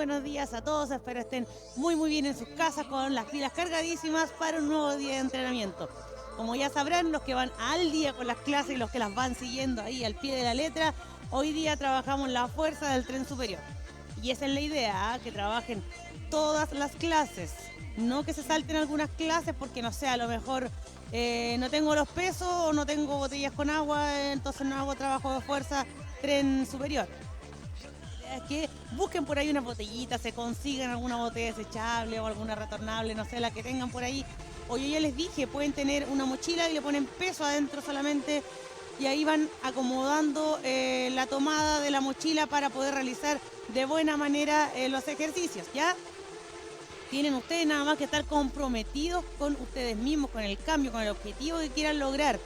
buenos días a todos. Espero estén muy bien en sus casas con las pilas cargadísimas para un nuevo día de entrenamiento. Como ya sabrán, los que van al día con las clases y los que las van siguiendo ahí al pie de la letra, hoy día trabajamos la fuerza del tren superior. Y esa es la idea, que trabajen todas las clases. No que se salten algunas clases porque, no sé, a lo mejor no tengo los pesos o no tengo botellas con agua, entonces no hago trabajo de fuerza tren superior. Es que busquen por ahí una botellita, se consigan alguna botella desechable o alguna retornable, no sé, la que tengan por ahí. O yo ya les dije, pueden tener una mochila y le ponen peso adentro solamente y ahí van acomodando la tomada de la mochila para poder realizar de buena manera los ejercicios, ¿ya? Tienen ustedes nada más que estar comprometidos con ustedes mismos, con el cambio, con el objetivo que quieran lograr.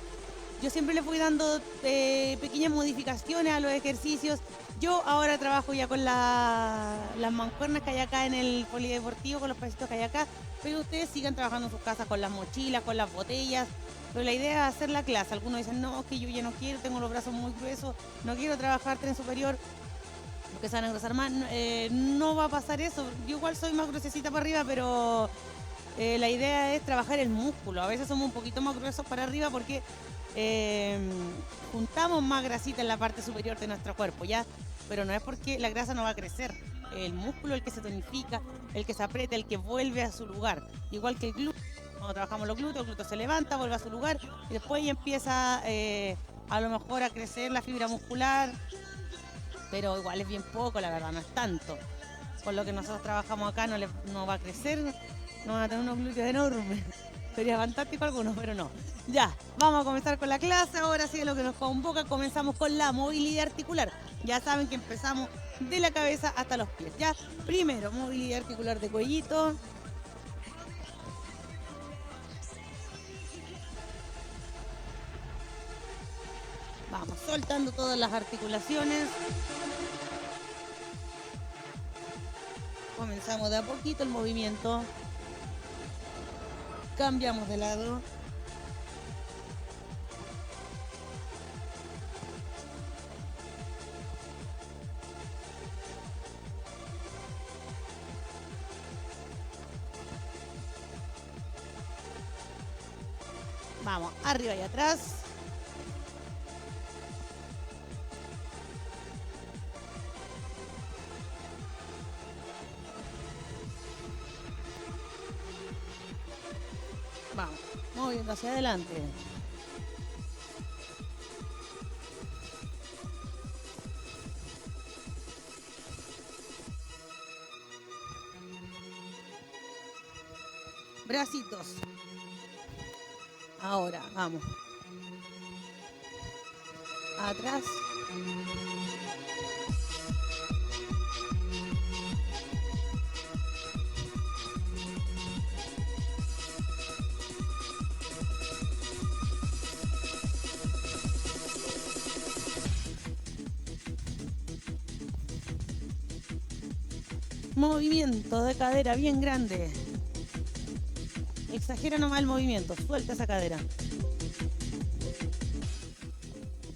Yo siempre les voy dando pequeñas modificaciones a los ejercicios. Yo ahora trabajo ya con las mancuernas que hay acá en el polideportivo, con los pesitos que hay acá, pero ustedes sigan trabajando en sus casas con las mochilas, con las botellas. Pero la idea es hacer la clase. Algunos dicen, no, que yo ya no quiero, tengo los brazos muy gruesos, no quiero trabajar tren superior, porque se van a engrosar más. No va a pasar eso. Yo igual soy más gruesecita para arriba, pero la idea es trabajar el músculo. A veces somos un poquito más gruesos para arriba porque juntamos más grasita en la parte superior de nuestro cuerpo, ¿ya? Pero no es porque la grasa no va a crecer. El músculo es el que se tonifica, el que se aprieta, el que vuelve a su lugar. Igual que el glúteo. Cuando trabajamos los glúteos, el glúteo se levanta, vuelve a su lugar y después ya empieza a lo mejor a crecer la fibra muscular, pero igual es bien poco, la verdad, no es tanto. Por lo que nosotros trabajamos acá no va a crecer, no van a tener unos glúteos enormes. Sería fantástico algunos, pero no. Ya, vamos a comenzar con la clase. Ahora sí, lo que nos convoca, comenzamos con la movilidad articular. Ya saben que empezamos de la cabeza hasta los pies. Ya, primero, movilidad articular de cuellito. Vamos soltando todas las articulaciones. Comenzamos de a poquito el movimiento. Cambiamos de lado. Vamos, arriba y atrás. Vamos, moviendo hacia adelante. Bracitos. Ahora, vamos. Atrás. Movimiento de cadera bien grande. Exagera nomás el movimiento, suelta esa cadera.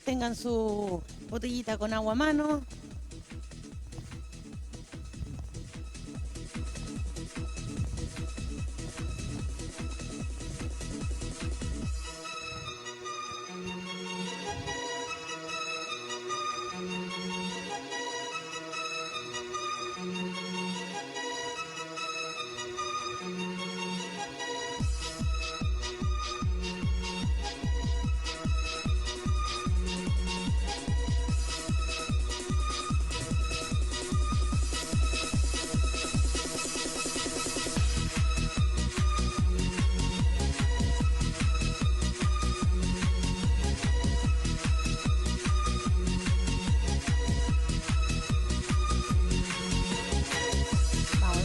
Tengan su botellita con agua a mano.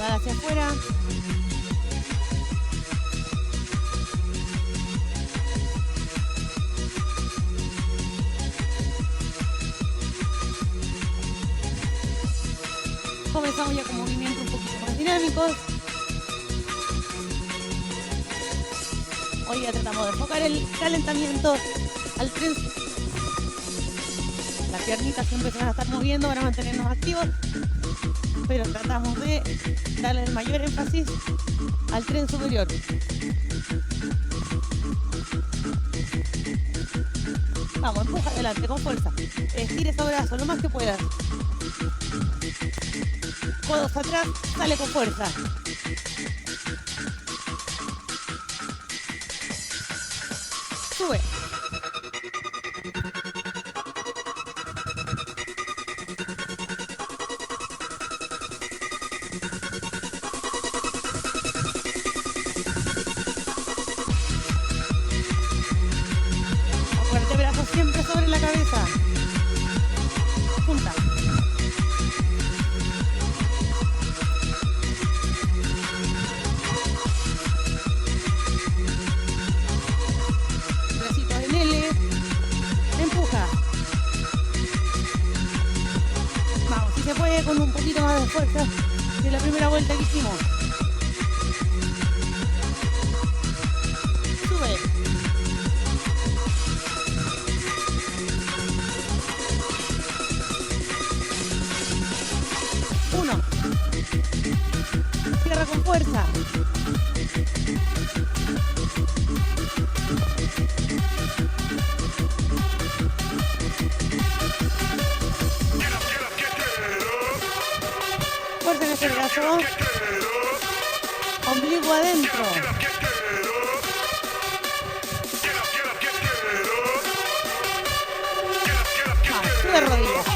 Hacia afuera. Comenzamos ya con movimientos un poquito más dinámicos. Hoy ya tratamos de enfocar el calentamiento al tren. La Las piernitas siempre se van a estar moviendo para mantenernos activos, pero tratamos de darle el mayor énfasis al tren superior. Vamos, empuja adelante con fuerza. Estira esos brazos lo más que puedas. Codos atrás, sale con fuerza. Sube. Acuérdate, brazos siempre sobre la cabeza. Punta. Bracitos en L. Empuja. Vamos, si se puede con un poquito más de fuerza que la primera vuelta que hicimos. Sube. Uno. Cierra con fuerza. Fuerza en ese brazo. Ombligo adentro. Vamos, sube rodillas.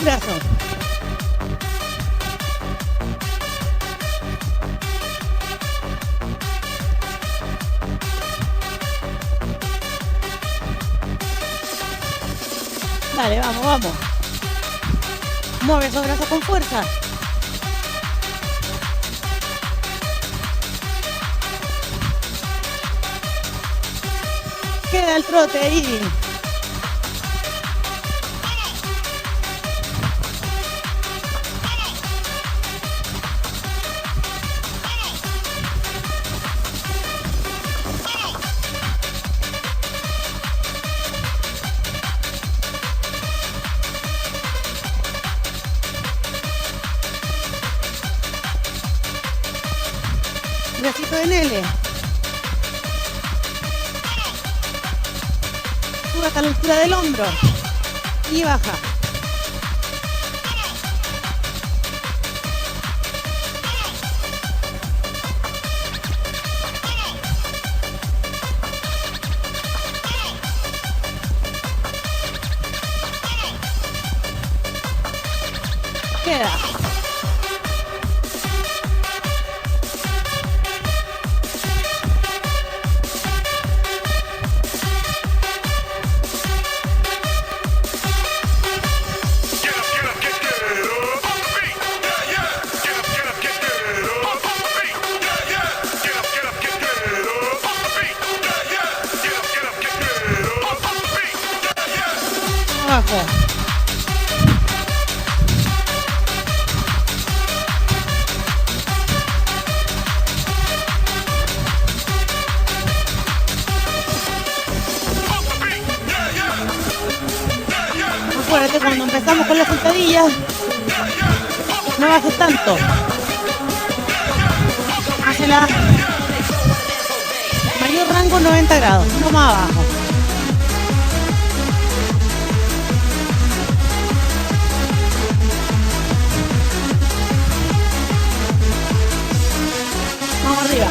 Brazo. Dale, vamos, vamos. Mueve esos brazos con fuerza. Queda el trote ahí. Bracito en L. Sube hasta la altura del hombro. Y baja. Queda. Abajo. Acuérdate, cuando empezamos con las sentadillas, no bajes tanto. Hazla mayor rango 90 grados, no más abajo. Vamos arriba.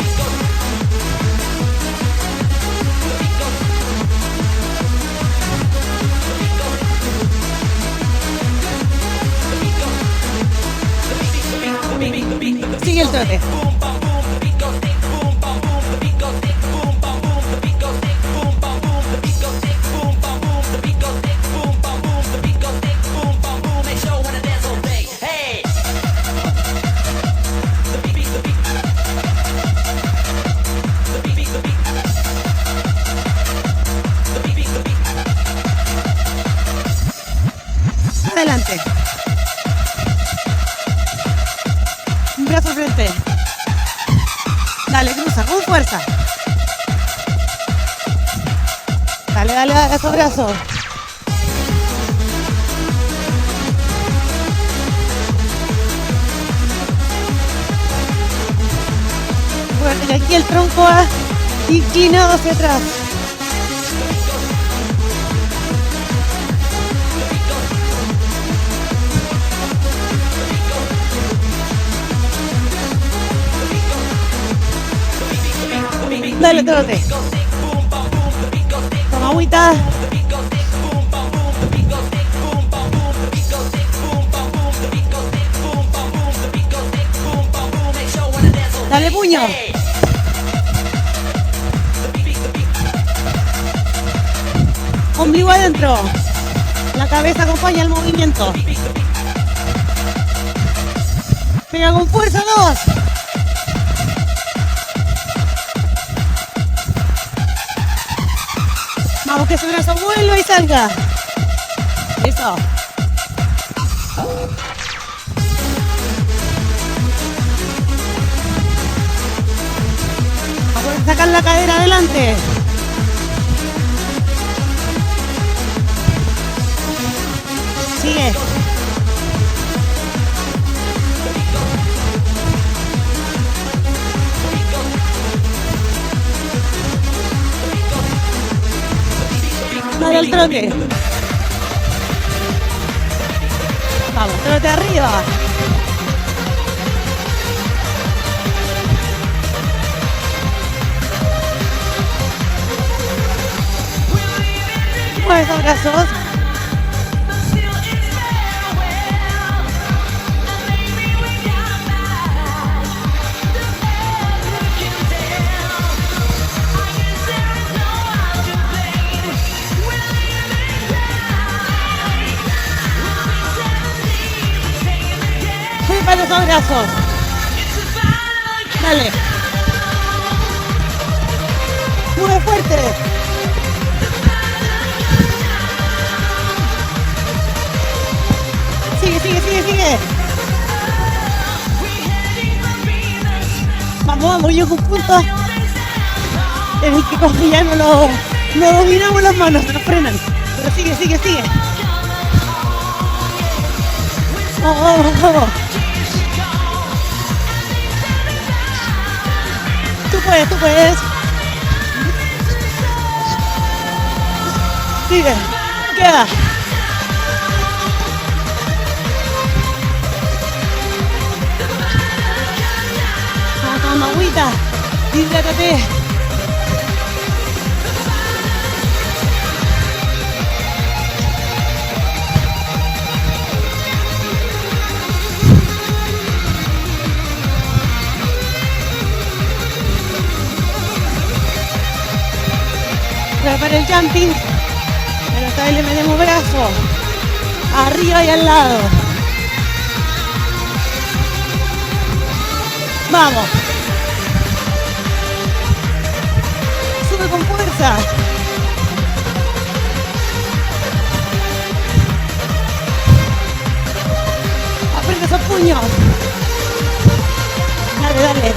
Sigue el trote. Adelante. trote. Dale, cruza, con fuerza. Dale, dale, dale, esos brazos. Bueno, aquí el tronco va inclinado hacia atrás. Dale, trote. Toma agüita. Dale, puño. Ombligo adentro. La cabeza acompaña el movimiento. Pega con fuerza, 2. Vamos, que ese brazo vuelva y salga. Eso. Vamos a sacar la cadera adelante. Sigue. Dale al trote. Vamos, trote arriba. Mueve esos brazos. Para los brazos. Dale. Mueve fuerte. Sigue, sigue, sigue, sigue. Vamos, vamos, yo con punto. Es que como ya no dominamos las manos, se nos frenan. Pero sigue, sigue, sigue. Vamos, vamos, vamos. Tú puedes. Sigue. Queda. Vamos tomando agüita. Hidrátate. Para el jumping, pero esta vez le metemos brazo arriba y al lado. Vamos, sube con fuerza. Aprieta esos puños. Dale, dale.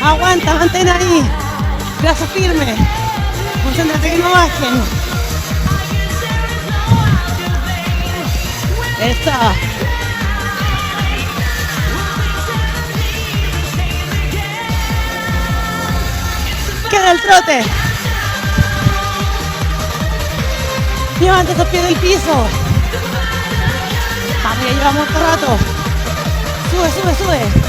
Aguanta, mantén ahí. Brazo firme. Concéntrate que no bajen. Eso. Queda el trote. Levanta esos pies del piso. Vamos, ya llevamos otro rato. Sube, sube, sube.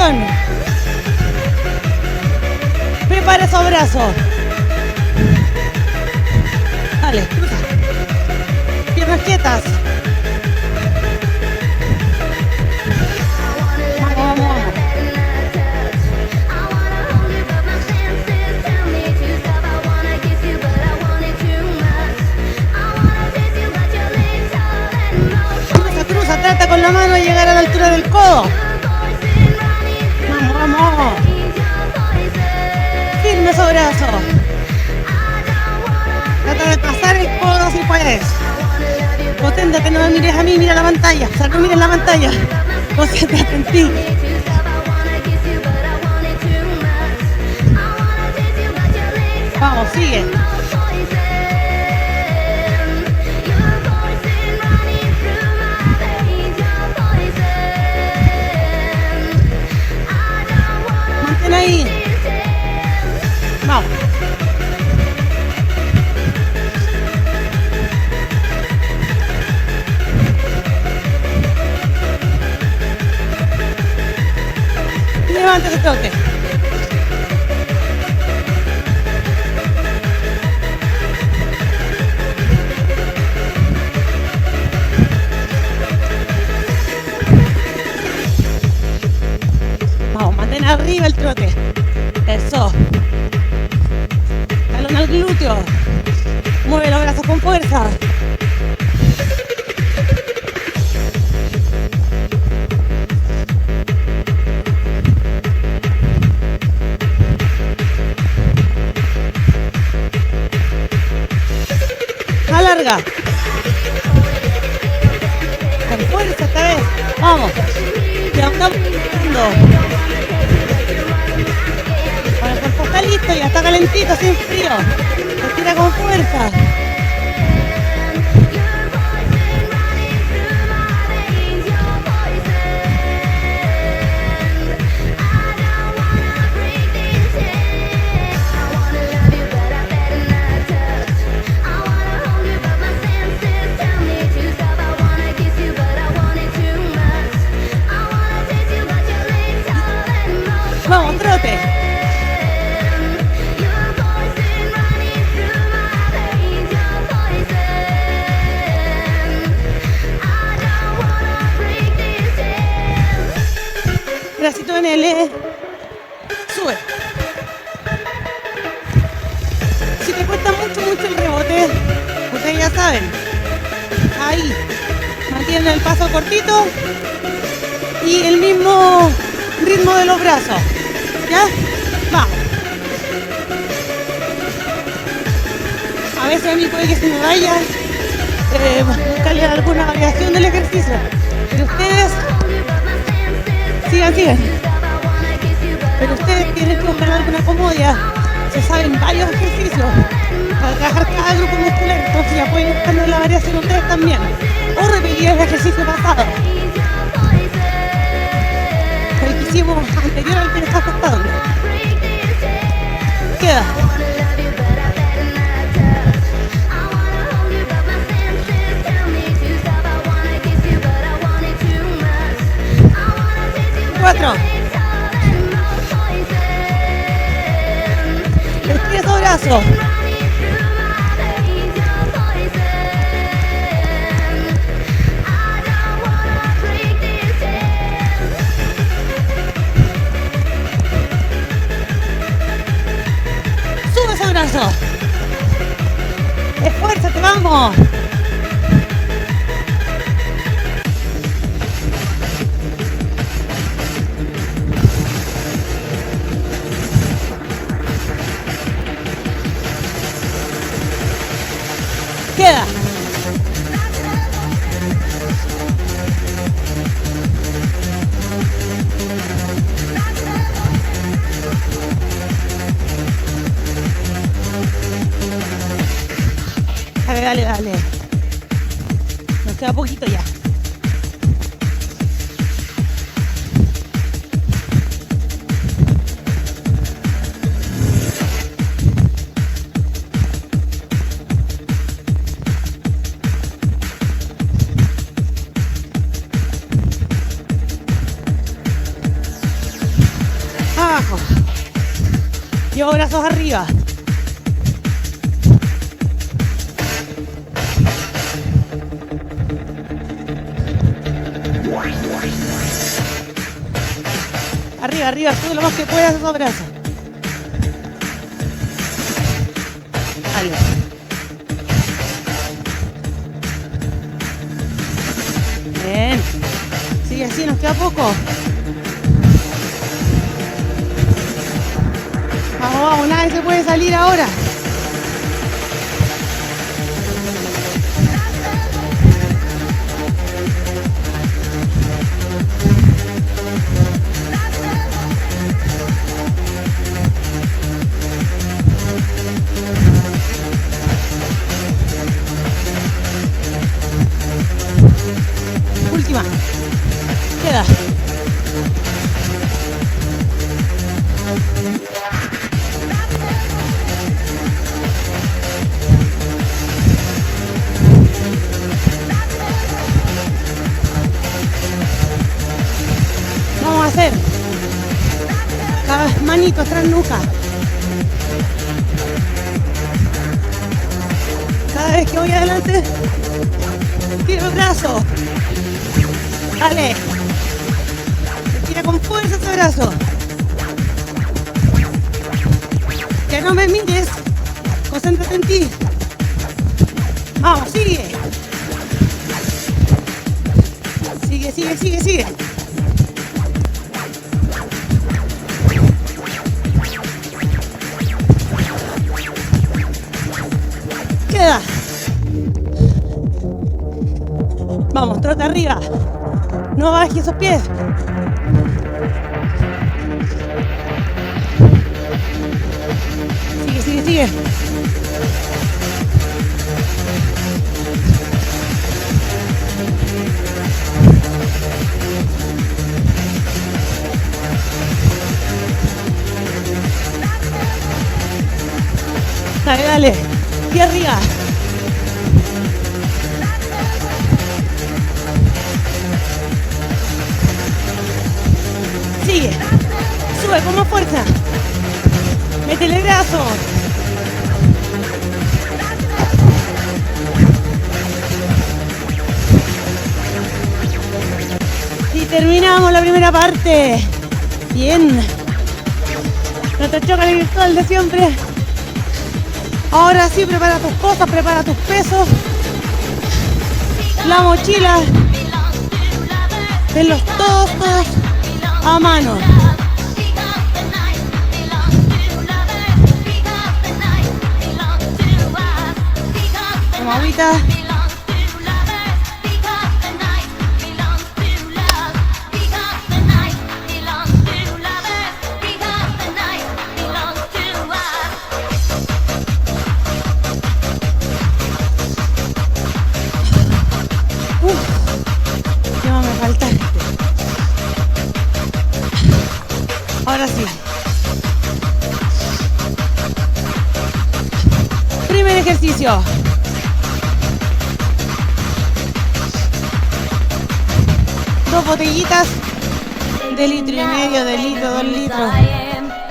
atención. Prepara esos brazos. Dale, cruza. Piernas quietas. Vamos, vamos, vamos. Cruza, cruza, trata con la mano de llegar a la altura del codo. Vamos, vamos, vamos. Firme esos brazos. Trata de pasar el codo si puedes. Concéntrate, no me mires a mí, mira la pantalla. O sea, no mires la pantalla. Concéntrate en ti. Vamos, sigue. Mantén ahí. Vamos. Levanta ese toque. Vamos, mantén arriba el trote. Eso. Talón al glúteo. Mueve los brazos con fuerza. Alarga. Con fuerza esta vez. Vamos. Ya estamos haciendo. Ahora el cuerpo está listo, ya está calentito, sin frío. Respira con fuerza. Vamos, trote. Bracito en L. Sube. Si te cuesta mucho el rebote, ustedes ya saben. Ahí. Mantienen el paso cortito y el mismo ritmo de los brazos. ¿Ya? Vamos. A veces a mí puede que se me vaya buscarle alguna variación del ejercicio. Pero ustedes sigan. Pero ustedes tienen que buscar alguna comodidad. Se saben varios ejercicios para trabajar cada grupo muscular. Entonces ya pueden buscar la variación ustedes también. O repetir el ejercicio pasado. El que hicimos anterior al que le está costando. Queda. Cuatro. Estira esos brazos. Sube esos brazos. Esfuérzate, vamos. Queda. Dale. Nos queda poquito ya. Yo brazos arriba. Arriba, arriba, sube lo más que puedas esos brazos. Dale. Bien. Sigue así, nos queda poco. Vamos, vamos, nadie se puede salir ahora. Última. Queda. Vamos a hacer cada vez manitos tras nuca. Cada vez que voy adelante, tiro el brazo. Dale. Tira con fuerza ese brazo. Que no me mires. Concéntrate en ti. Vamos, sigue. Sigue, sigue, sigue, sigue. Queda. Vamos, trota arriba. No bajes esos pies. Sigue, sigue, sigue. Dale, dale. Y arriba. Sigue. Sube con más fuerza. Métele el brazo. Y terminamos la primera parte. Bien. Nuestro choque virtual de siempre. Ahora sí, prepara tus cosas, prepara tus pesos. La mochila. Tenlos todos a mano. Toma agüita. ¿Qué más me falta? Ahora sí. Primer ejercicio. Dos botellitas de litro y medio, de litro, 2 litros.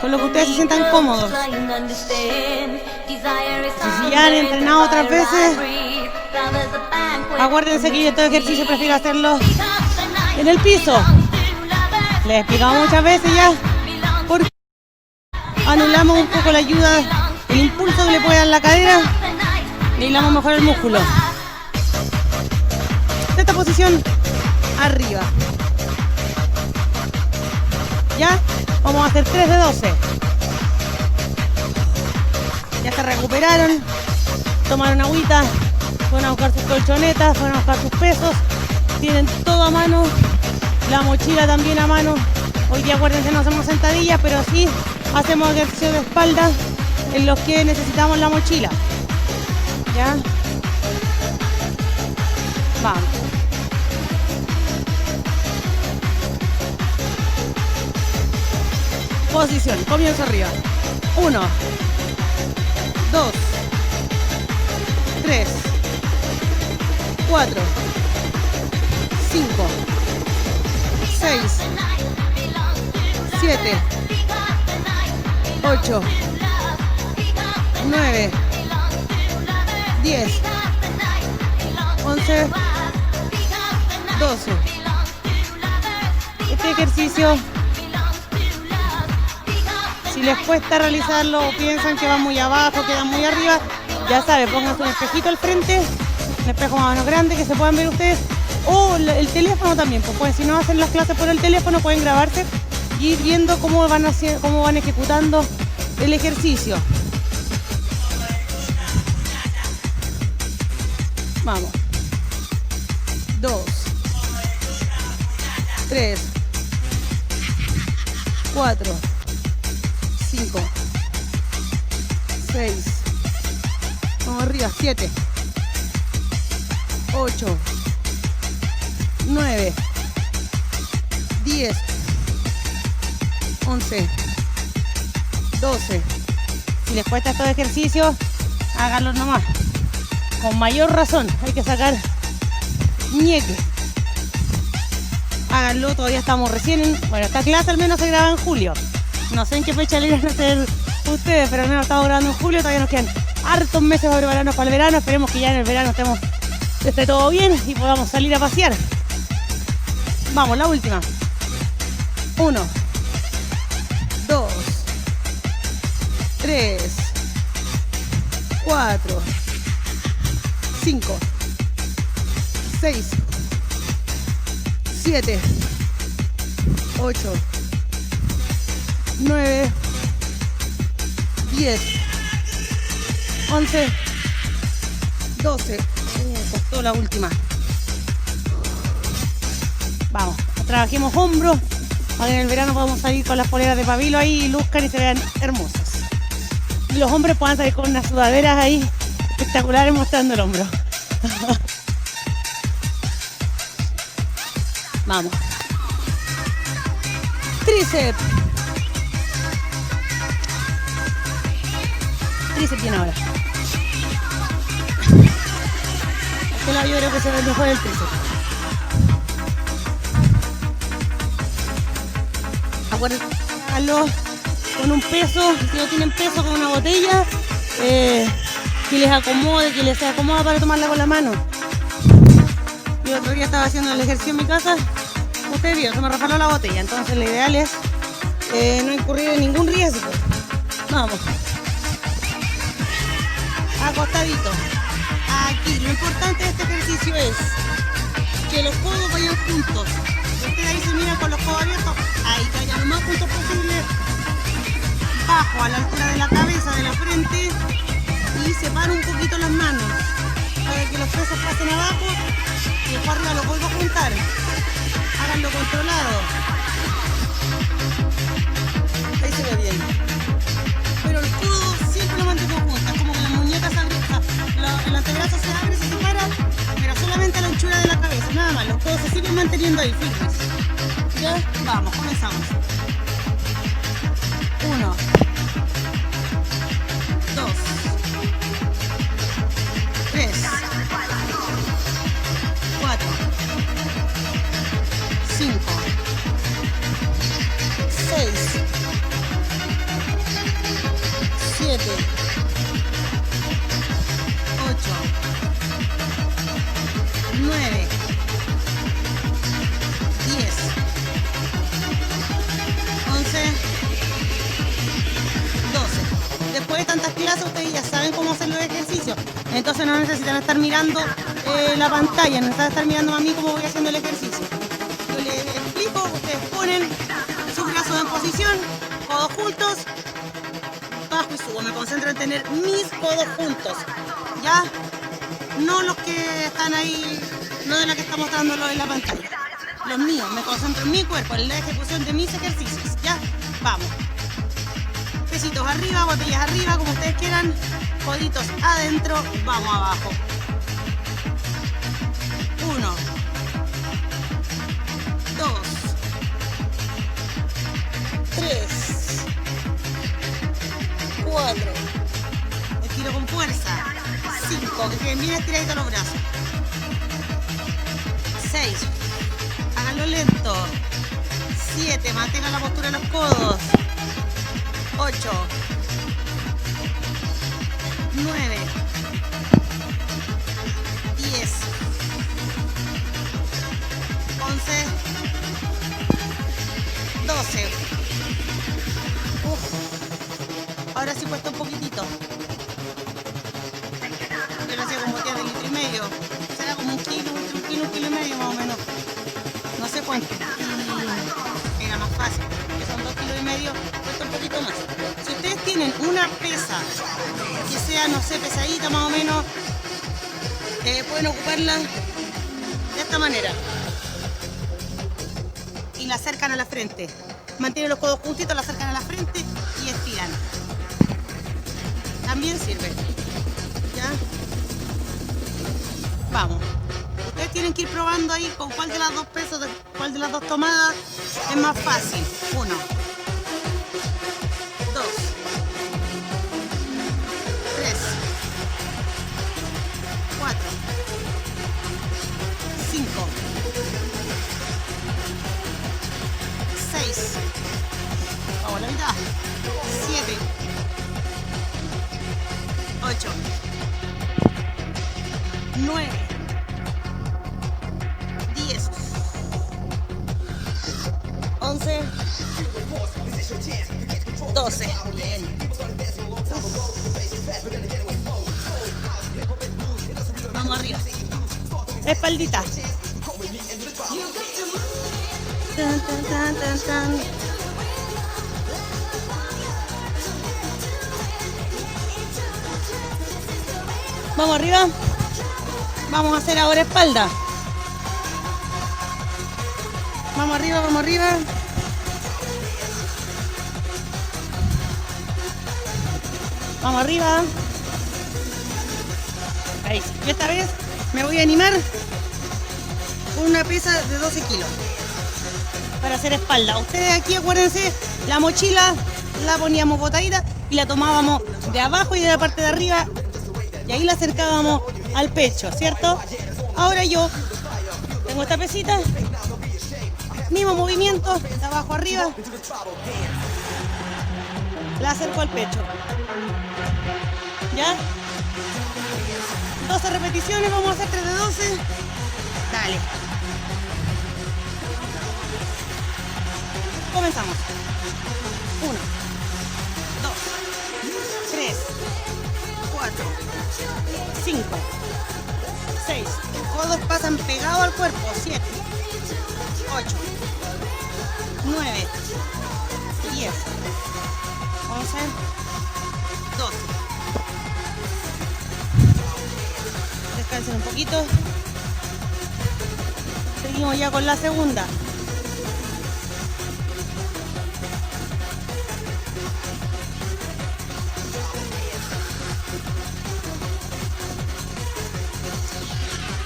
Con lo que ustedes se sientan cómodos. Si ya han entrenado otras veces, acuérdense que yo este ejercicio prefiero hacerlo en el piso. Les he explicado muchas veces ya, porque anulamos un poco la ayuda, el impulso que le puede dar la cadera, y aislamos mejor el músculo. De esta posición, arriba. ¿Ya? Vamos a hacer 3 de 12. Ya se recuperaron, tomaron agüita, fueron a buscar sus colchonetas, fueron a buscar sus pesos, tienen todo a mano, la mochila también a mano. Hoy día acuérdense, no hacemos sentadillas, pero sí hacemos ejercicios de espalda en los que necesitamos la mochila. ¿Ya? Vamos. Posición, comienzo arriba. 1, 2, 3, 4, 5, 6, 7, 8, 9, 10, 11, 12. Este ejercicio, si les cuesta realizarlo o piensan que van muy abajo, quedan muy arriba, ya saben, pónganse un espejito al frente, un espejo más o menos grande que se puedan ver ustedes, o el teléfono también, pues si no hacen las clases por el teléfono pueden grabarse y ir viendo cómo van ejecutando el ejercicio. Vamos. 2, 3, 4, 5, 6, vamos arriba, 7, 8, 9, 10, 11, 12. Si les cuesta estos ejercicios, háganlos nomás. Con mayor razón, hay que sacar ñeque. Háganlo, todavía estamos recién. Bueno, esta clase al menos se graba en julio. No sé en qué fecha le irán a hacer ustedes, pero al menos estamos grabando en julio. Todavía nos quedan hartos meses para prepararnos para el verano. Esperemos que ya en el verano esté todo bien y podamos salir a pasear. Vamos, la última. 1, 2, 3, 4, 5, 6, 7, 8, 9, 10, 11, 12. Costó la última. Vamos, trabajemos hombros para que en el verano podamos salir con las poleras de pabilo ahí y luzcan y se vean hermosas. Y los hombres puedan salir con unas sudaderas ahí espectaculares mostrando el hombro. Vamos. Tríceps. Tríceps bien ahora. Este lado yo creo que se ve mejor el tríceps. Acuérdense, háganlo con un peso, si no tienen peso, con una botella, que les acomode, que les sea cómoda para tomarla con la mano. Yo otro día estaba haciendo el ejercicio en mi casa, ustedes vieron, se me resbaló la botella, entonces lo ideal es no incurrir en ningún riesgo. Vamos. Acostadito. Aquí, lo importante de este ejercicio es que los codos vayan juntos. Ustedes ahí se miran con los codos abiertos, ahí que vayan lo más juntos posible, bajo a la altura de la cabeza, de la frente, y separo un poquito las manos para que los pesos pasen abajo y después arriba los vuelvo a juntar. Háganlo controlado. Ahí se ve bien. Pero el codo siempre lo mantengo junto, es como que las muñecas el antebrazo se abre, se separa, pero solamente a la anchura de la cabeza, nada más. Los codos se siguen manteniendo ahí firmes. ¿Ya? Vamos, comenzamos. 1, 2, 3, 4, 5, 6, 7, 8, 9, 10, 11, 12. Después de tantas clases ustedes ya saben cómo hacer los ejercicios, entonces no necesitan estar mirando la pantalla, no necesitan estar mirando a mí cómo voy haciendo el ejercicio. Yo les explico, ustedes ponen sus brazos en posición, codos juntos, bajo y subo. Me concentro en tener mis codos juntos, ¿ya? No los que están ahí, no de los que está mostrándolo en la pantalla. Los míos, me concentro en mi cuerpo, en la ejecución de mis ejercicios, ¿ya? Vamos. Pesitos arriba, botellas arriba, como ustedes quieran. Coditos adentro, vamos abajo. 1, 2, 3, 4. Estiro con fuerza. 5, que queden bien estiraditos los brazos. 6, háganlo lento. 7, mantengan la postura de los codos. 8, 9, 10, 11, 12. Ahora sí cuesta un poquitito. Yo lo hacía con botellas de litro y medio. Será como un kilo y medio más o menos. No sé cuánto. Era más fácil. Que son 2,5 kilos, cuesta un poquito más. Si ustedes tienen una pesa que sea, no sé, pesadita más o menos, pueden ocuparla de esta manera. Y la acercan a la frente. Mantienen los codos juntitos, la acercan a la frente y estiran. También sirve. ¿Ya? Vamos. Ustedes tienen que ir probando ahí con cuál de las dos pesas, cuál de las dos tomadas es más fácil. 1, 2, 3, 4, 5, 6. Vamos a la mitad. 7, 8, 9, 10, 11, 12. Bien. Vamos arriba. Espaldita. Tan, tan, tan, tan, tan. Vamos arriba. Vamos a hacer ahora espalda. Vamos arriba, vamos arriba. Vamos arriba. Ahí. Y esta vez me voy a animar con una pesa de 12 kilos para hacer espalda. Ustedes aquí acuérdense, la mochila la poníamos botadita y la tomábamos de abajo y de la parte de arriba y ahí la acercábamos al pecho, ¿cierto? Ahora yo tengo esta pesita, mismo movimiento, de abajo arriba, la acerco al pecho. ¿Ya? 12 repeticiones, vamos a hacer 3 de 12. Dale. Comenzamos. 1, 2, 3, 4, 5, 6. Codos pasan pegados al cuerpo. 7, 8, 9, 10, 11, 12. Descansen un poquito. Seguimos ya con la segunda.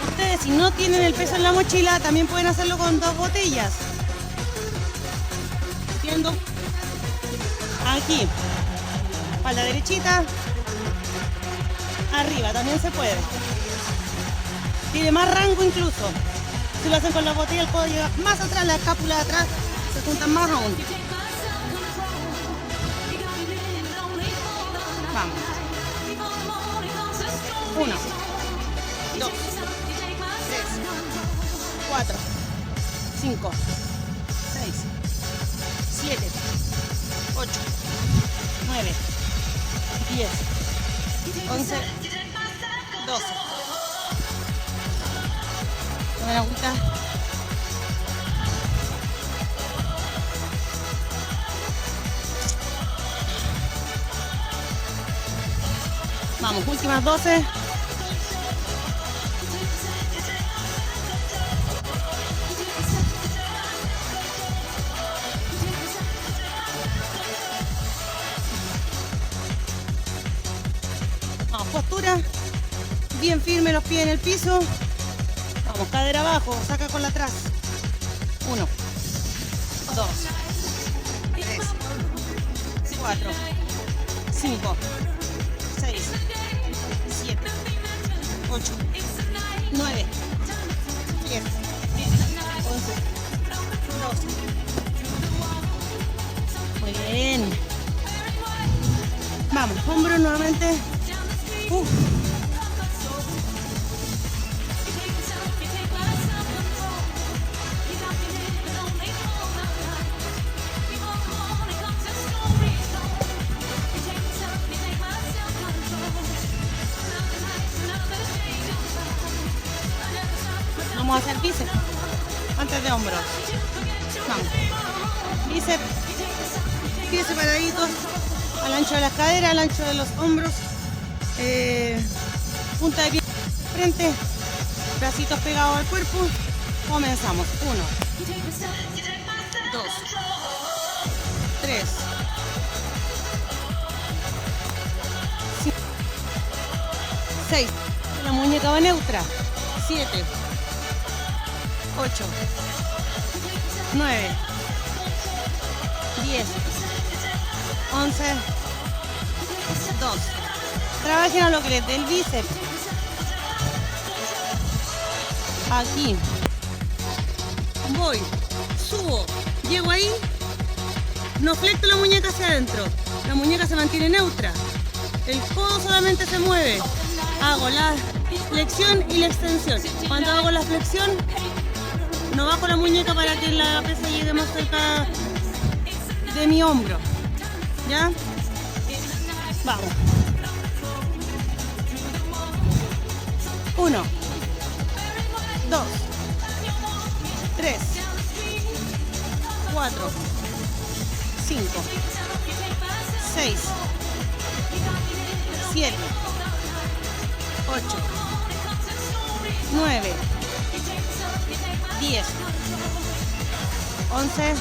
Ustedes, si no tienen el peso en la mochila, también pueden hacerlo con 2 botellas. Entiendo. Aquí. Espalda derechita. Arriba, también se puede. Tiene más rango incluso. Si lo hacen con la botella, el codo llega más atrás, la escápula de atrás se juntan más aún. Vamos. 1, 2, 3, 4, 5, 6, 7, 8, 9, 10, 11, 12. Tomen agüita. Vamos, últimas 12. Vamos, postura. Bien firme los pies en el piso. Vamos, cadera abajo, saca con la atrás. 1, 2, 3, 4, 5, 6, 7, 8, 9, 10, 11, 12. Muy bien. Vamos, hombros nuevamente. Vamos a hacer bíceps antes de hombros. Vamos. Bíceps, pies separaditos, al ancho de las caderas, al ancho de los hombros. Punta de pie frente, bracitos pegados al cuerpo. Comenzamos. 1, 2, 3, 5, 6. La muñeca va neutra. 7, 8, 9, 10, 11, 12. Trabajen a lo que les dé el bíceps. Aquí. Voy, subo, llego ahí, no flecto la muñeca hacia adentro, la muñeca se mantiene neutra, el codo solamente se mueve, hago la flexión y la extensión. Cuando hago la flexión, no bajo la muñeca para que la pesa llegue más cerca de mi hombro, ¿ya? Vamos. 1, 2, 3, 4, 5, 6, 7, 8, 9, 10, 11,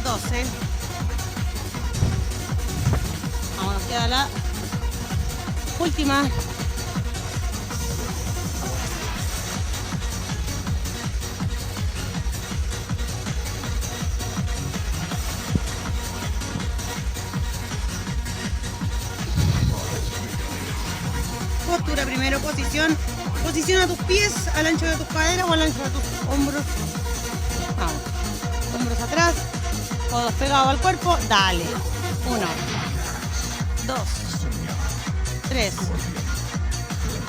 12. Vamos, nos queda la última. Postura primero, posición. Posiciona tus pies al ancho de tus caderas o al ancho de tus hombros. Vamos. Hombros atrás, codos pegados al cuerpo. Dale. 1, 2, 3,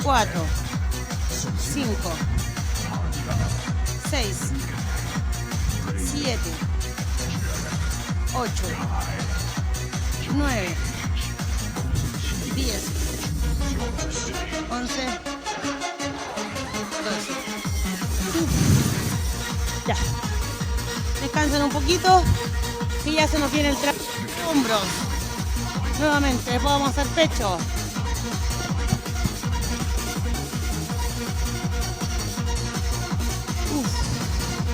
4, 5, 6, 7, 8, 9, 10, 11, 12. Ya. Descansen un poquito y ya se nos viene el trabajo de hombros. Nuevamente, después vamos a hacer pecho.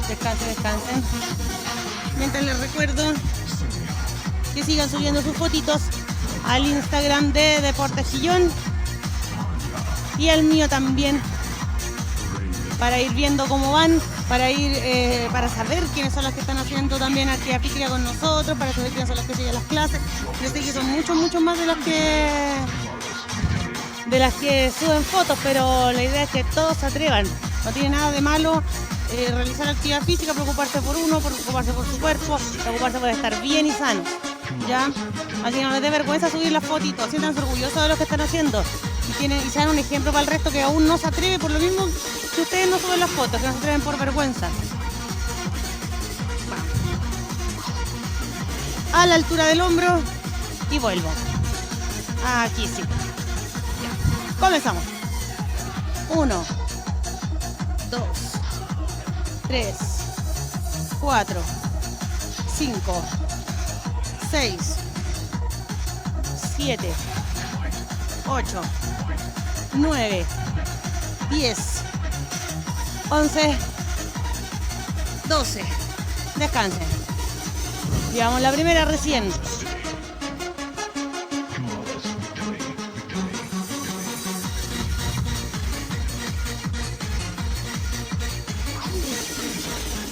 Descansen, descansen. Mientras les recuerdo que sigan subiendo sus fotitos al Instagram de Deportes Quillón y al mío también, para ir viendo cómo van, para ir para saber quiénes son los que están haciendo también actividad física con nosotros, para saber quiénes son los que siguen las clases. Yo sé que son muchos más de las que suben fotos, pero la idea es que todos se atrevan. No tiene nada de malo realizar actividad física, preocuparse por uno, preocuparse por su cuerpo, preocuparse por estar bien y sanos, ¿ya? Así que no les dé vergüenza subir las fotitos, siéntanse orgullosos de lo que están haciendo y sean un ejemplo para el resto que aún no se atreve, por lo mismo que ustedes no suben las fotos, que no se atreven por vergüenza. A la altura del hombro y vuelvo. Aquí sí. Ya. Comenzamos. 1, 2, 3, 4, 5, 6, 7, 8, 9, 10, 11, 12. Descansen. Llevamos la primera recién.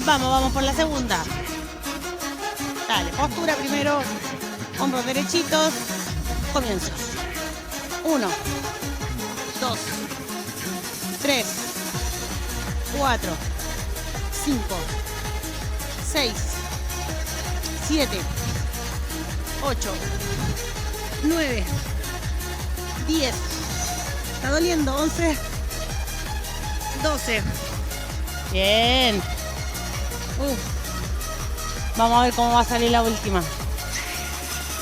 Vamos por la segunda. Dale, postura primero. Hombros derechitos. Comienzo. 1, 2, 3, 4, 5, 6, 7, 8, 9, 10. Está doliendo. 11, 12. Bien. Vamos a ver cómo va a salir la última.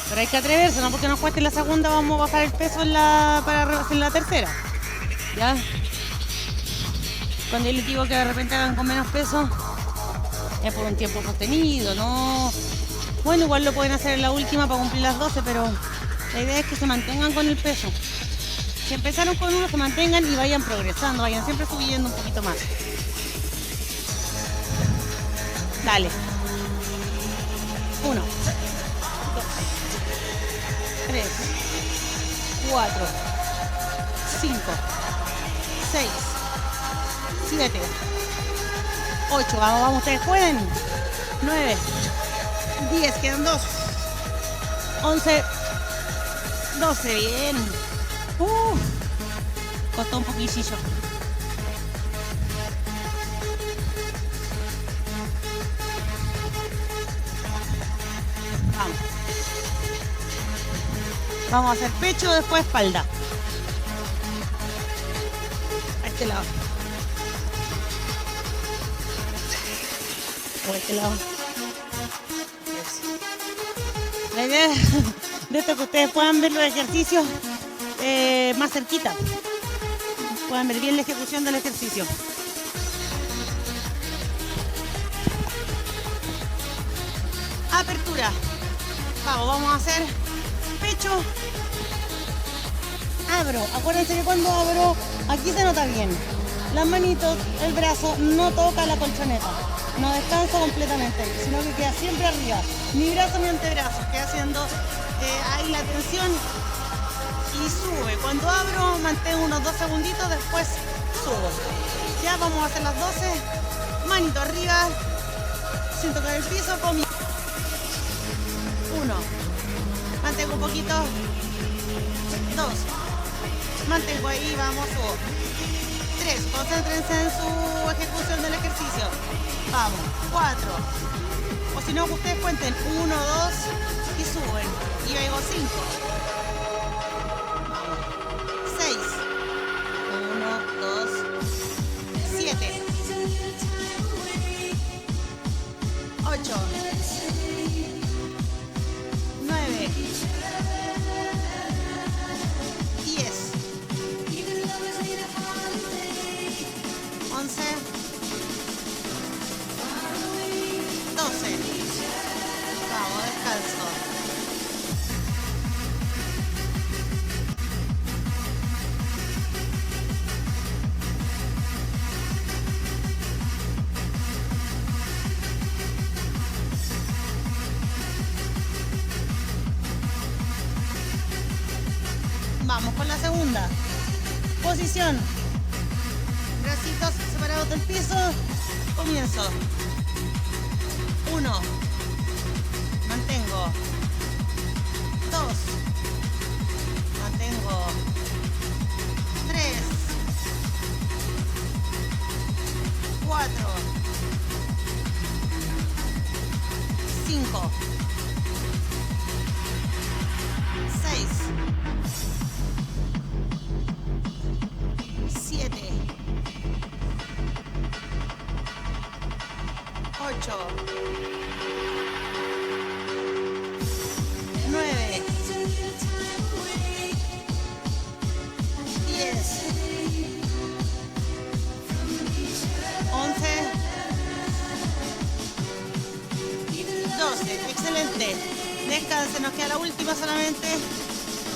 Pero hay que atreverse, no porque nos cueste la segunda, vamos a bajar el peso para hacer la tercera. ¿Ya? Cuando yo les digo que de repente hagan con menos peso, es por un tiempo sostenido, ¿no? Bueno, igual lo pueden hacer en la última para cumplir las 12, pero la idea es que se mantengan con el peso. Si empezaron con uno, se mantengan y vayan progresando, vayan siempre subiendo un poquito más. Dale. 1, 2, 3, 4, 5, 6, 7, 8. Vamos, vamos, ustedes pueden. 9, 10, quedan 2. 11, 12, bien. Costó un poquillo. Vamos. Vamos a hacer pecho, después espalda. A este lado. O a este lado. La idea de esto es que ustedes puedan ver los ejercicios más cerquita. Puedan ver bien la ejecución del ejercicio. Apertura. Vamos a hacer pecho. Abro. Acuérdense que cuando abro, aquí se nota bien. Las manitos, el brazo no toca la colchoneta. No descansa completamente, sino que queda siempre arriba. Ni brazo ni antebrazo. Queda haciendo ahí la tensión y sube. Cuando abro, mantengo unos 2 segunditos, después subo. Ya vamos a hacer las 12. Manito arriba, sin tocar el piso, comienzo. 1. Mantengo un poquito. 2. Mantengo ahí, vamos, subo. 3. Concéntrense en su ejecución del ejercicio. Vamos. 4. O si no, ustedes cuenten 1, 2 y suben. Y luego 5. Vamos. 6. 1, 2, 7. 8. 9. 10. 11. 12. Vamos, descanso. Vamos con la segunda. Posición. Bracitos separados del piso. Comienzo. 1. Mantengo. 2. Mantengo. 3. 4. 5. 6. 7. 8. 9. 10. 11. 12. Excelente. Descansen, nos queda la última solamente.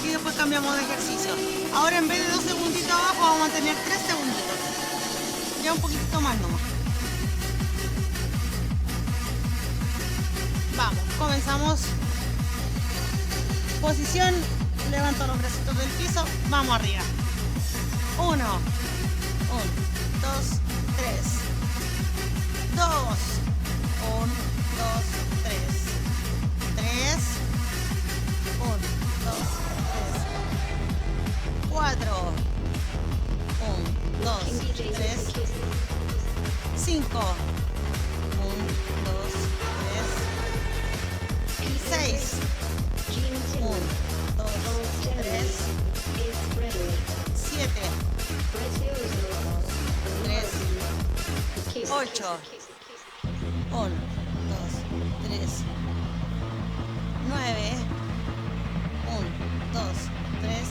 Y después cambiamos de ejercicio. Ahora en vez de 2 segunditos abajo vamos a tener 3 segunditos. Ya un poquitito más nomás. Vamos, comenzamos. Posición, levanto los bracitos del piso, vamos arriba. 1, 2, 3, 2, 1, 2, 3, 3, 1, 2, 3, 4, 1, 2, 3, 5, 1, 2, 3, 6, 1, 2, 3, 7, 3, 8, 1, 2, 3, 9, 1, 2, 3,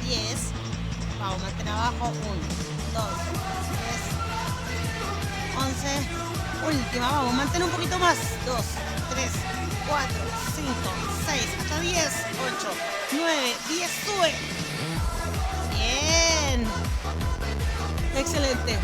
10, vamos a mantener abajo, 1, 2, 3, 11. Última, vamos, mantén un poquito más. 2, 3, 4, 5, 6, hasta 10, 8, 9, 10, sube. Bien. Excelente.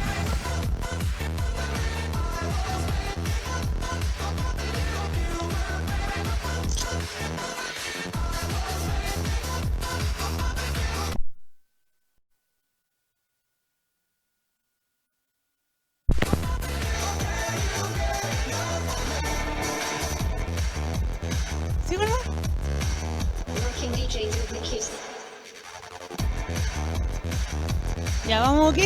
¿Sí, verdad? Ya vamos, ¿ok?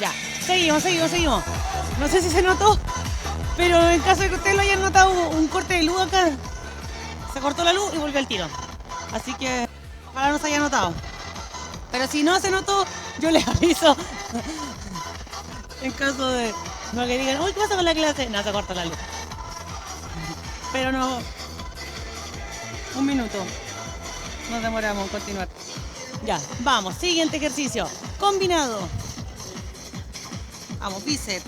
Ya, seguimos. No sé si se notó, pero en caso de que ustedes lo hayan notado, hubo un corte de luz acá. Se cortó la luz y volvió al tiro. Así que ojalá no se haya notado. Pero si no se notó, yo les aviso. En caso de no que digan, uy, ¿qué pasa con la clase? No, se corta la luz. Pero no. Un minuto. Nos demoramos en continuar. Ya, vamos. Siguiente ejercicio. Combinado. Vamos, bíceps.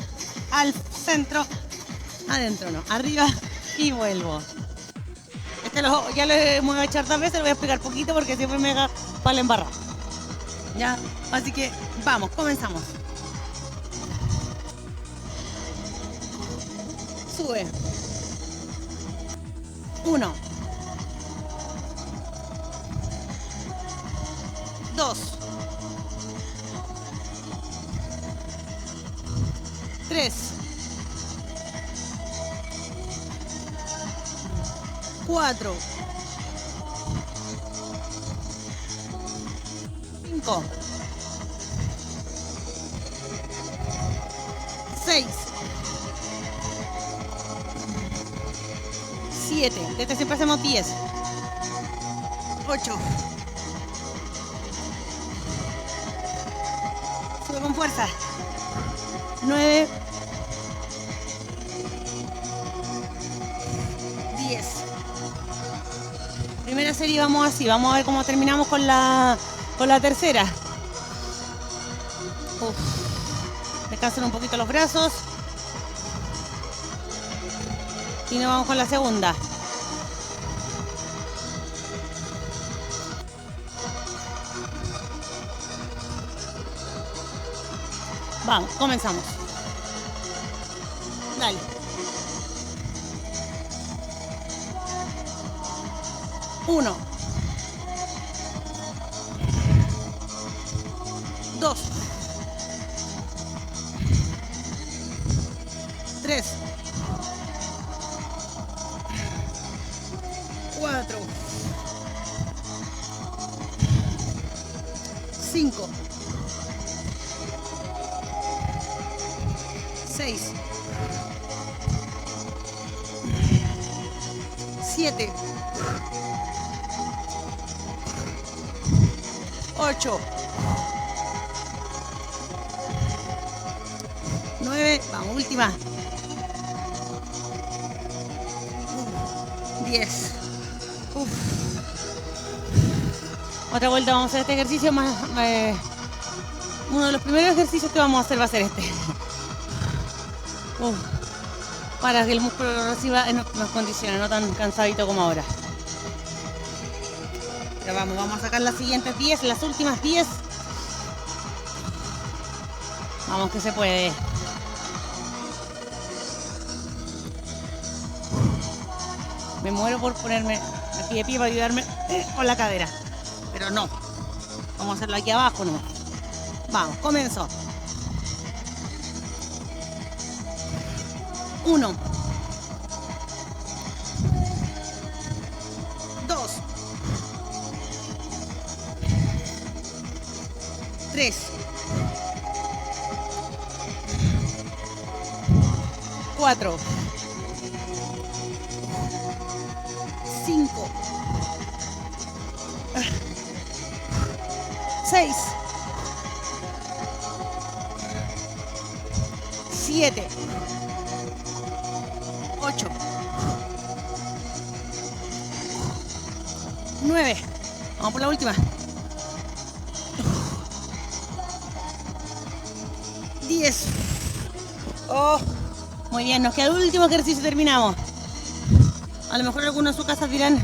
Al centro. Adentro no. Arriba y vuelvo. Ya lo hemos hecho hartas veces. Lo voy a explicar poquito porque siempre me haga para la embarrada. Ya, así que vamos, comenzamos. Sube. 1, 2, 3, 4, 5, 6, 7. Desde siempre hacemos 10. 8. Sube con fuerza. 9. 10. Primera serie vamos así. Vamos a ver cómo terminamos con la tercera. Descansen un poquito los brazos. Y nos vamos con la segunda. Vamos, comenzamos. Dale. 1, 2, 3, 4, 5, 6, 7, 8, 9, vamos, última. 10. Otra vuelta, vamos a hacer este ejercicio más. Uno de los primeros ejercicios que vamos a hacer va a ser este. Para que el músculo lo reciba en unas condiciones, no tan cansadito como ahora. Pero vamos a sacar las siguientes 10, las últimas 10. Vamos que se puede. Me muero por ponerme aquí de pie para ayudarme con la cadera. Pero no. Vamos a hacerlo aquí abajo, ¿no? Vamos, comienzo. 1, 2, 3, 4, 6, 7, 8, 9. Vamos por la última. 10. Oh, muy bien, nos queda el último ejercicio y terminamos. A lo mejor algunos de sus casas dirán: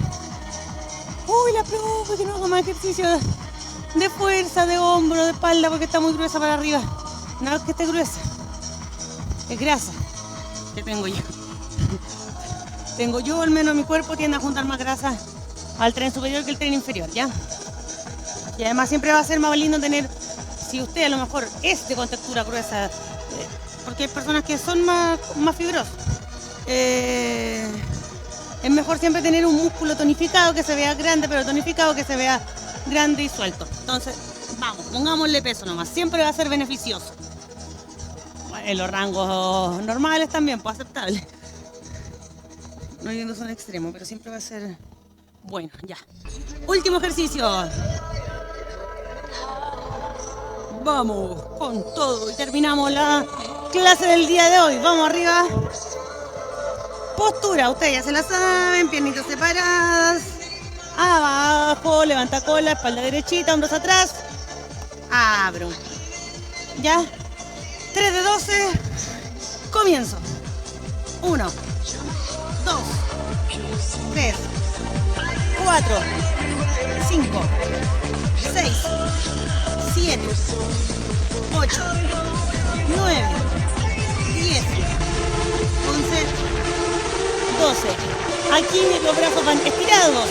uy, la profe, que no hago más ejercicio de fuerza, de hombro, de espalda, porque está muy gruesa para arriba. No es que esté gruesa, es grasa que tengo yo. Tengo yo, al menos mi cuerpo tiende a juntar más grasa al tren superior que el tren inferior, ¿ya? Y además siempre va a ser más lindo tener, si usted a lo mejor es de contextura gruesa, porque hay personas que son más fibrosas. Es mejor siempre tener un músculo tonificado que se vea grande, pero tonificado que se vea grande y suelto. Entonces, vamos, pongámosle peso nomás. Siempre va a ser beneficioso. En los rangos normales también, pues aceptable. No yendo a un extremo, pero siempre va a ser bueno, ya. Último ejercicio. Vamos con todo y terminamos la clase del día de hoy. Vamos arriba. Postura, ustedes ya se la saben, piernitas separadas, abajo, levanta cola, espalda derechita, hombros atrás, abro, ya, 3 de 12, comienzo, 1, 2, 3, 4, 5, 6, 7, 8, 9, 10, 11, 12. Aquí los brazos van estirados,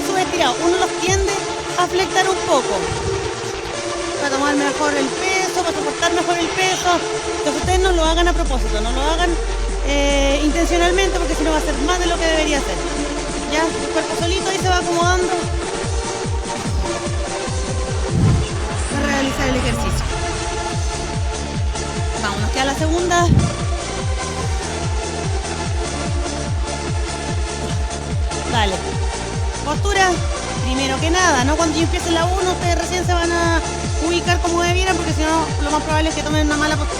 subestirados. Uno los tiende a flectar un poco para tomar mejor el peso, para soportar mejor el peso. Entonces ustedes no lo hagan a propósito, no lo hagan intencionalmente, porque si no va a ser más de lo que debería hacer. Ya, el cuerpo solito ahí se va acomodando para realizar el ejercicio. Vamos, nos queda la segunda. Dale. Postura, primero que nada, ¿no? Cuando yo empiece la 1, ustedes recién se van a ubicar como debieran, porque si no, lo más probable es que tomen una mala postura.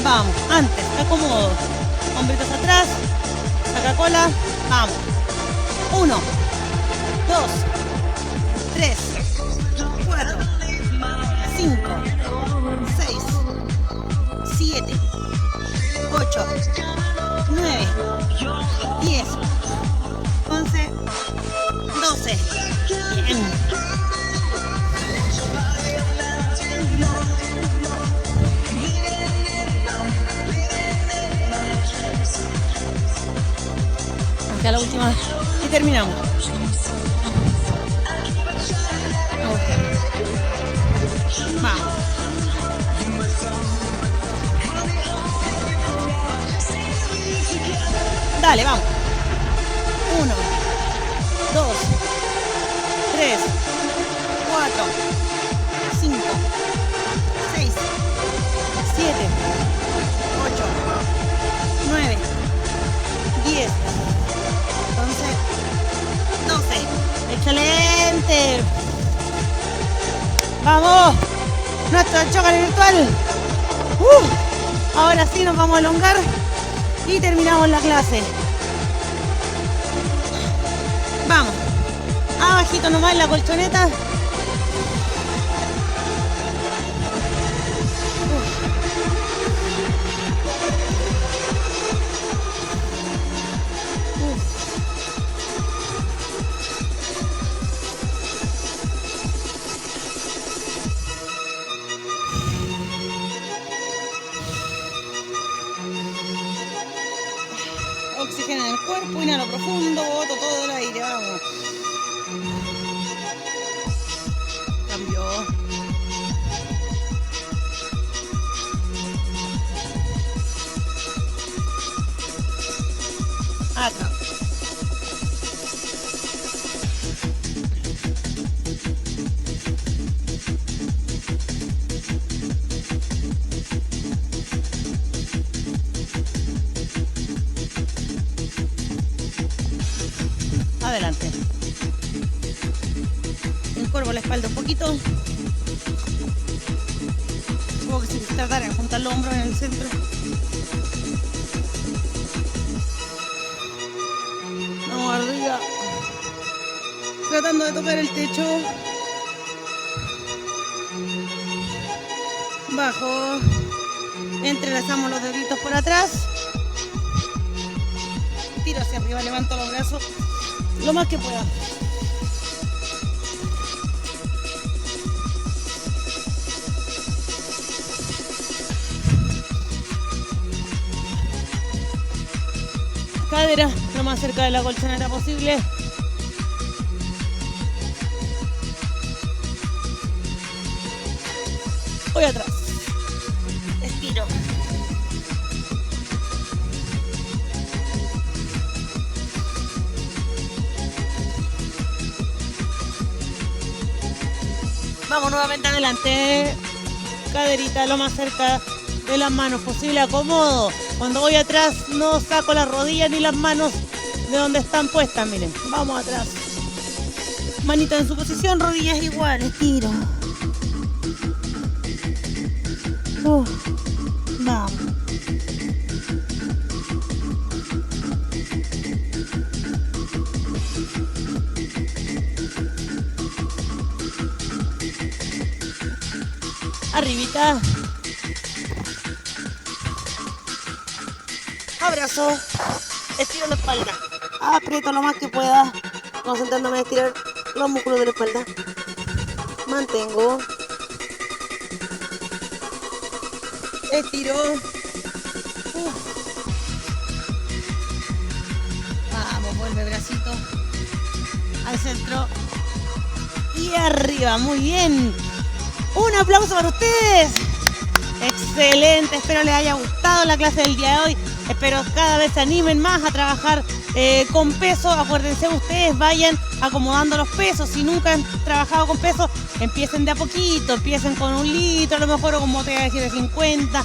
Vamos, antes, acomodo. Hombritos atrás, saca cola, vamos. 1, 2, 3, 4, 5, 6, 7, 8, 9, 10, 11, 12. Bien. Hacia la última y terminamos. Vamos. Dale, vamos. 1, 2, 3, 4, 5, 6, 7, 8, 9, 10, 11, 12. ¡Excelente! ¡Vamos! Nuestro choque virtual. Ahora sí nos vamos a elongar y terminamos la clase. Vamos. Abajito nomás en la colchoneta. Oxígeno en el cuerpo, inhalo profundo, boto todo el aire, vamos. Cambio. Acá. Adelante. El cuerpo, la espalda un poquito. Como que si tratara de juntar los hombros en el centro. Vamos arriba. Tratando de tocar el techo. Bajo. Entrelazamos los deditos por atrás. Tiro hacia arriba, levanto los brazos lo más que pueda. Cadera lo más cerca de la colchoneta posible. Voy atrás. Estiro. Vamos nuevamente adelante. Caderita lo más cerca de las manos posible. Acomodo. Cuando voy atrás no saco las rodillas ni las manos de donde están puestas. Miren, vamos atrás. Manita en su posición, rodillas igual. Estiro. Vamos. Arribita. Abrazo. Estiro la espalda. Aprieto lo más que pueda, concentrándome en estirar los músculos de la espalda. Mantengo. Estiro. Vamos, vuelve bracito al centro y arriba. Muy bien. Un aplauso para ustedes. Excelente. Espero les haya gustado la clase del día de hoy. Espero cada vez se animen más a trabajar con peso. Acuérdense, ustedes vayan acomodando los pesos. Si nunca han trabajado con peso, empiecen de a poquito. Empiecen con 1 litro, a lo mejor, o con botella de 750.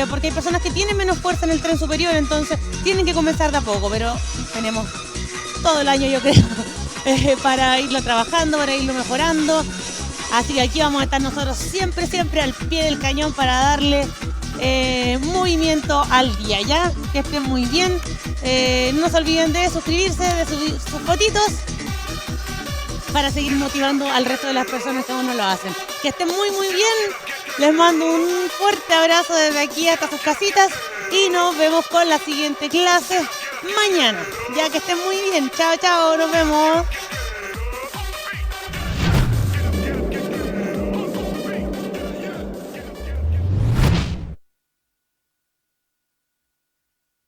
Porque hay personas que tienen menos fuerza en el tren superior, entonces tienen que comenzar de a poco. Pero tenemos todo el año, yo creo, para irlo trabajando, para irlo mejorando. Así que aquí vamos a estar nosotros siempre al pie del cañón para darle movimiento al día, ¿ya? Que estén muy bien. No se olviden de suscribirse, de subir sus fotitos para seguir motivando al resto de las personas que aún no lo hacen. Que estén muy bien. Les mando un fuerte abrazo desde aquí hasta sus casitas y nos vemos con la siguiente clase mañana. Ya que estén muy bien. Chao, nos vemos.